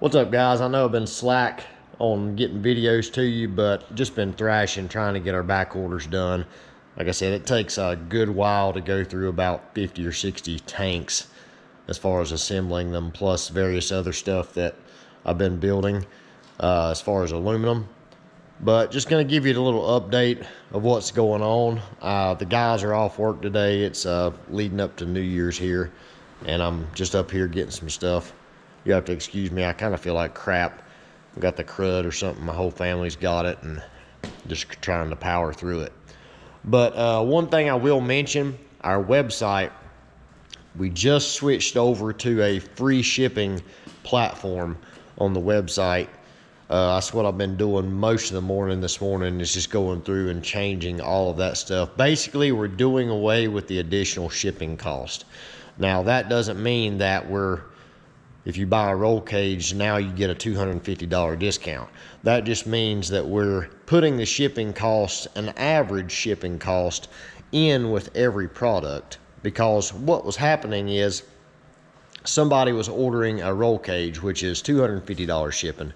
What's up, guys? I know I've been slack on getting videos to you, but just been thrashing trying to get our back orders done. Like I said, it takes a good while to go through about 50 or 60 tanks as far as assembling them, plus various other stuff that I've been building as far as aluminum. But just going to give you a little update of what's going on. The guys are off work today. It's leading up to New Year's here, and I'm just up here getting some stuff. You have to excuse me, I kind of feel like crap. I've got the crud or something, my whole family's got it, and just trying to power through it. But one thing I will mention, our website, we just switched over to a free shipping platform on the website. That's what I've been doing most of the morning this morning, is just going through and changing all of that stuff. Basically, we're doing away with the additional shipping cost. Now, that doesn't mean that if you buy a roll cage, now you get a $250 discount. That just means that we're putting the shipping cost, an average shipping cost, in with every product. Because what was happening is somebody was ordering a roll cage, which is $250 shipping.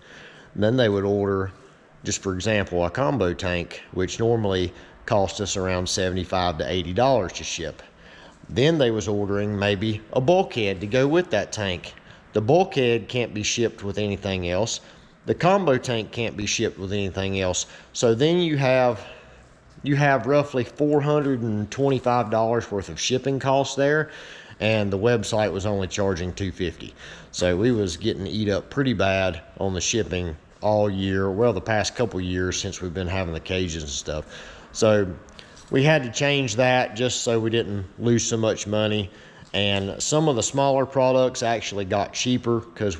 Then they would order, just for example, a combo tank, which normally cost us around $75 to $80 to ship. Then they was ordering maybe a bulkhead to go with that tank. The bulkhead can't be shipped with anything else. The combo tank can't be shipped with anything else. So then you have roughly $425 worth of shipping costs there, and the website was only charging $250. So we was getting eat up pretty bad on the shipping all year. Well, the past couple years since we've been having the cages and stuff. So we had to change that just so we didn't lose so much money. And some of the smaller products actually got cheaper because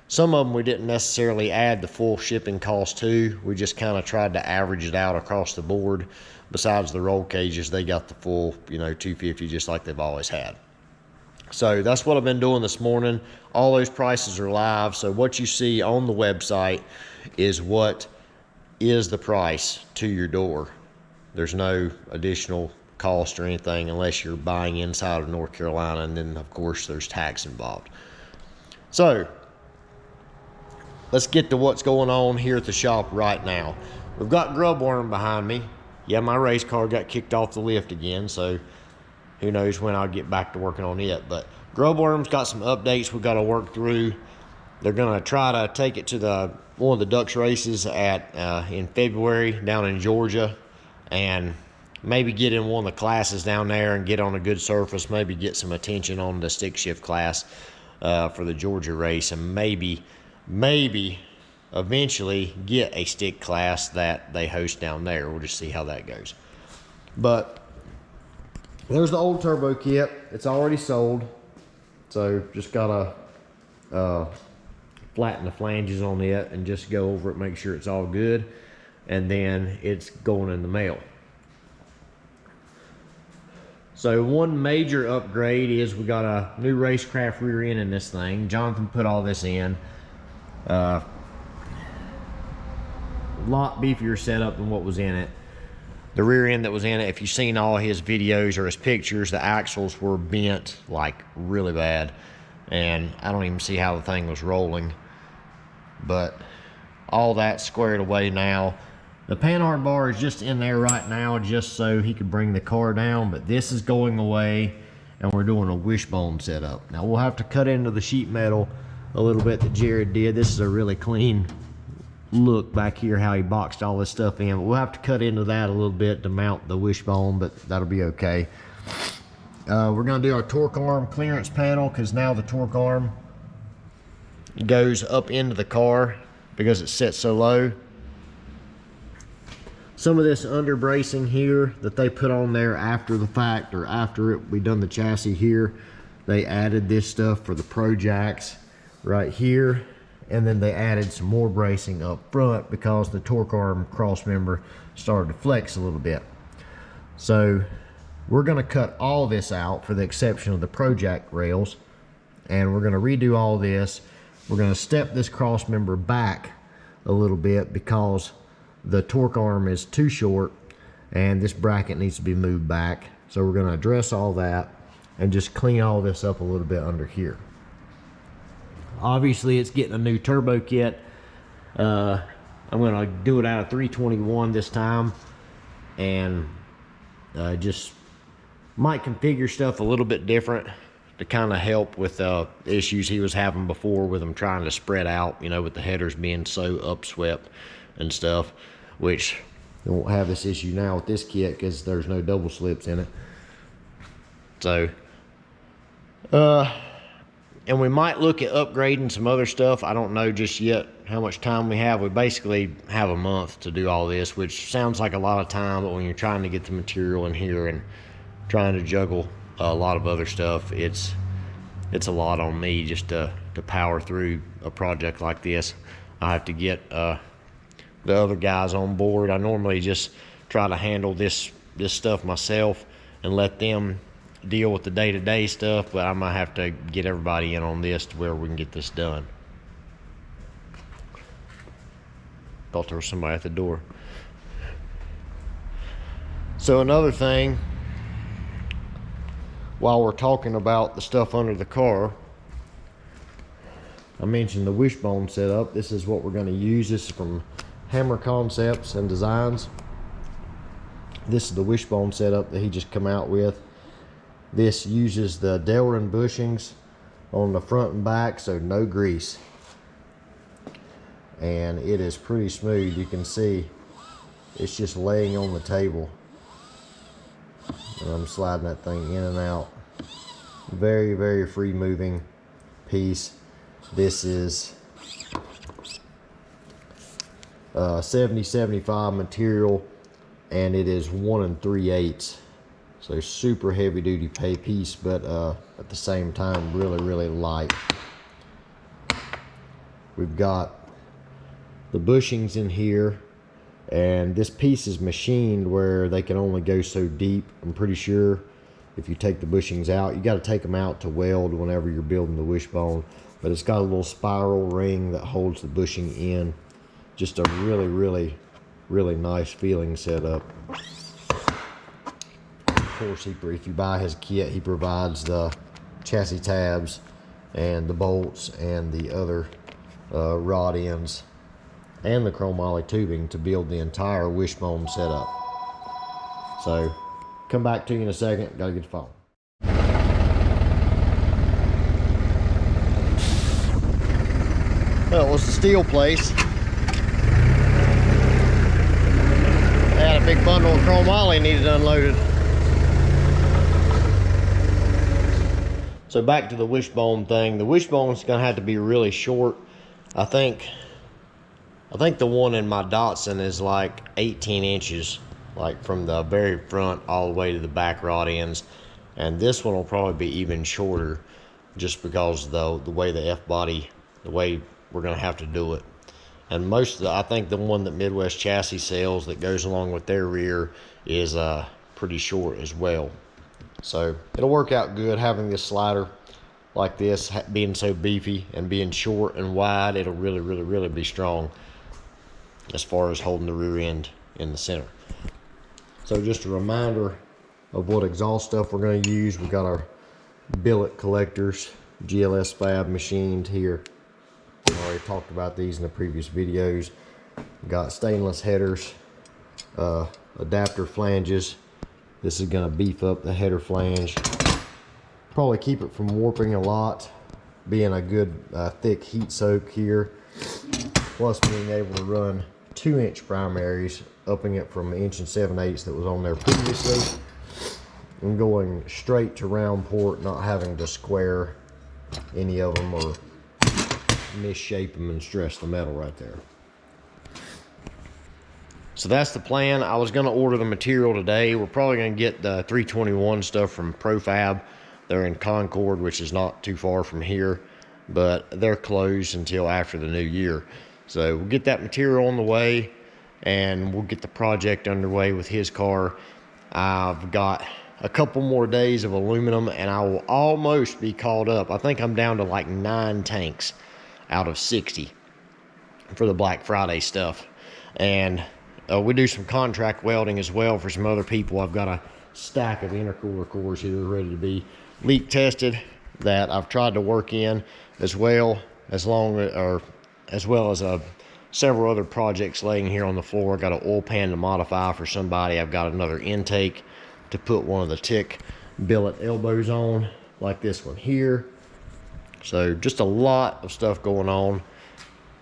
some of them we didn't necessarily add the full shipping cost to. We just kind of tried to average it out across the board. Besides the roll cages, they got the full, $250 just like they've always had. So that's what I've been doing this morning. All those prices are live. So what you see on the website is what is the price to your door. There's no additional cost or anything unless you're buying inside of North Carolina, and then of course there's tax involved. So let's get to what's going on here at the shop right now. We've got Grubworm behind me. Yeah, my race car got kicked off the lift again, so who knows when I'll get back to working on it. But Grubworm's got some updates we've got to work through. They're gonna try to take it to one of the ducks races in February down in Georgia, and maybe get in one of the classes down there and get on a good surface, maybe get some attention on the stick shift class for the Georgia race, and maybe eventually get a stick class that they host down there. We'll just see how that goes. But there's the old turbo kit. It's already sold, so just gotta flatten the flanges on it and just go over it, make sure it's all good, and then it's going in the mail. So one major upgrade is we got a new racecraft rear end in this thing. Jonathan put all this in. A lot beefier setup than what was in it. The rear end that was in it, if you've seen all his videos or his pictures, the axles were bent like really bad. And I don't even see how the thing was rolling. But all that's squared away now. The panhard bar is just in there right now just so he could bring the car down, but this is going away and we're doing a wishbone setup. Now we'll have to cut into the sheet metal a little bit that Jared did. This is a really clean look back here, how he boxed all this stuff in. But we'll have to cut into that a little bit to mount the wishbone, but that'll be okay. We're gonna do our torque arm clearance panel because now the torque arm goes up into the car because it's set so low. Some of this under bracing here that they put on there after the fact, or after we done the chassis here, they added this stuff for the Pro Jacks right here, and then they added some more bracing up front because the torque arm cross member started to flex a little bit. So we're going to cut all this out for the exception of the Pro Jack rails, and we're going to redo all this. We're going to step this cross member back a little bit because the torque arm is too short and this bracket needs to be moved back. So we're going to address all that and just clean all this up a little bit under here. Obviously it's getting a new turbo kit. I'm gonna do it out of 321 this time, and just might configure stuff a little bit different to kind of help with issues he was having before with them trying to spread out, you know, with the headers being so upswept and stuff, which you won't have this issue now with this kit because there's no double slips in it. So and we might look at upgrading some other stuff. I don't know just yet how much time we have. We basically have a month to do all this, which sounds like a lot of time, but when you're trying to get the material in here and trying to juggle a lot of other stuff, it's a lot on me just to power through a project like this. I have to get the other guys on board. I normally just try to handle this stuff myself and let them deal with the day-to-day stuff, but I might have to get everybody in on this to where we can get this done. Thought there was somebody at the door. So another thing, while we're talking about the stuff under the car, I mentioned the wishbone setup. This is what we're going to use. This is from Hammer Concepts and Designs. This is the wishbone setup that he just come out with. This uses the Delrin bushings on the front and back, so no grease. And it is pretty smooth. You can see it's just laying on the table. And I'm sliding that thing in and out. Very, very free moving piece. This is 70-75 material, and it is 1 3/8. So super heavy duty piece, but at the same time really, really light. We've got the bushings in here, and this piece is machined where they can only go so deep. I'm pretty sure if you take the bushings out, you got to take them out to weld whenever you're building the wishbone, but it's got a little spiral ring that holds the bushing in. Just a really, really, really nice feeling setup. Of course, if you buy his kit, he provides the chassis tabs and the bolts and the other rod ends and the chromoly tubing to build the entire wishbone setup. So come back to you in a second. Gotta get the phone. Well, it was the steel place. They had a big bundle of chromoly needed unloaded. So back to the wishbone thing. The wishbone's gonna have to be really short. I think the one in my Datsun is like 18 inches, like from the very front all the way to the back rod ends. And this one will probably be even shorter just because the way the F-body, the way we're gonna have to do it. And most of I think the one that Midwest Chassis sells that goes along with their rear is pretty short as well. So it'll work out good having this slider like this, being so beefy and being short and wide. It'll really, really, really be strong as far as holding the rear end in the center. So just a reminder of what exhaust stuff we're going to use. We've got our billet collectors, GLS fab machined here. I already talked about these in the previous videos. We've got stainless headers, adapter flanges. This is going to beef up the header flange. Probably keep it from warping a lot, being a good thick heat soak here. Plus being able to run 2-inch primaries, upping it from 1 7/8 that was on there previously. And going straight to round port, not having to square any of them or misshape them and stress the metal right there. So that's the plan. I was going to order the material today. We're probably going to get the 321 stuff from ProFab. They're in Concord, which is not too far from here, but they're closed until after the new year. So we'll get that material on the way, and we'll get the project underway with his car. I've got a couple more days of aluminum, and I will almost be caught up. I think I'm down to like 9 tanks out of 60 for the Black Friday stuff. And we do some contract welding as well for some other people. I've got a stack of intercooler cores here ready to be leak tested that I've tried to work in as well. as well as several other projects laying here on the floor. Got an oil pan to modify for somebody. I've got another intake to put one of the tick billet elbows on, like this one here. So just a lot of stuff going on,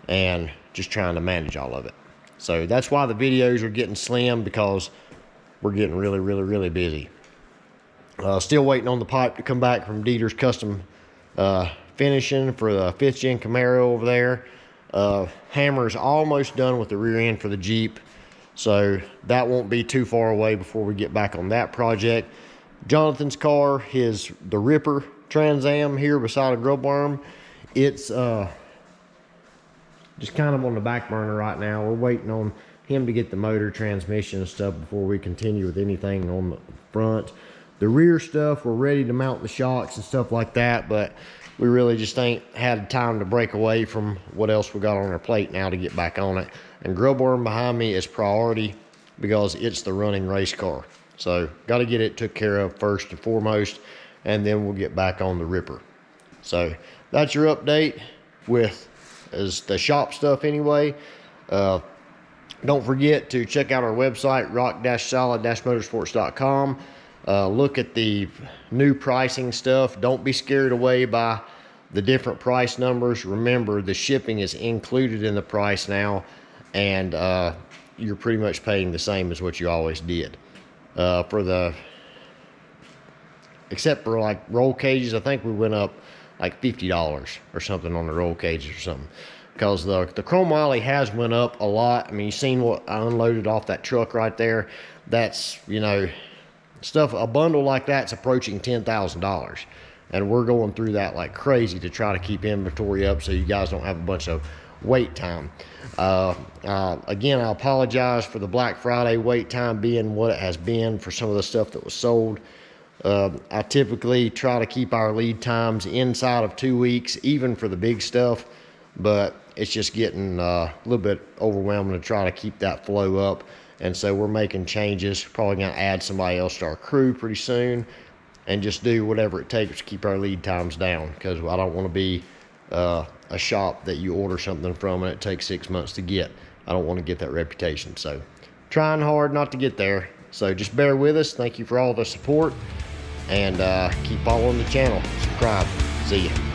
and just trying to manage all of it. So that's why the videos are getting slim, because we're getting really busy. Still waiting on the pipe to come back from Dieter's Custom Finishing for the 5th gen Camaro over there. Hammer's almost done with the rear end for the Jeep, so that won't be too far away before we get back on that project. Jonathan's car, the Ripper Trans Am here beside a Grubworm, it's just kind of on the back burner right now. We're waiting on him to get the motor, transmission and stuff before we continue with anything on the front. The rear stuff, we're ready to mount the shocks and stuff like that, but we really just ain't had time to break away from what else we got on our plate now to get back on it. And Grubworm behind me is priority, because it's the running race car. So got to get it took care of first and foremost, and then we'll get back on the Ripper. So that's your update with the shop stuff anyway. Don't forget to check out our website, rock-solid-motorsports.com. Look at the new pricing stuff. Don't be scared away by the different price numbers. Remember, the shipping is included in the price now, and you're pretty much paying the same as what you always did. Except for like roll cages, I think we went up like $50 or something on the roll cages or something, because the chromoly has went up a lot. I mean, you seen what I unloaded off that truck right there. That's, you know, stuff, a bundle like that's approaching $10,000, and we're going through that like crazy to try to keep inventory up so you guys don't have a bunch of wait time. Again, I apologize for the Black Friday wait time being what it has been for some of the stuff that was sold. I typically try to keep our lead times inside of 2 weeks, even for the big stuff, but it's just getting a little bit overwhelming to try to keep that flow up. And so we're making changes, probably going to add somebody else to our crew pretty soon, and just do whatever it takes to keep our lead times down, because I don't want to be a shop that you order something from and it takes 6 months to get. I don't want to get that reputation. So trying hard not to get there. So just bear with us. Thank you for all the support, and keep following the channel. Subscribe. See ya.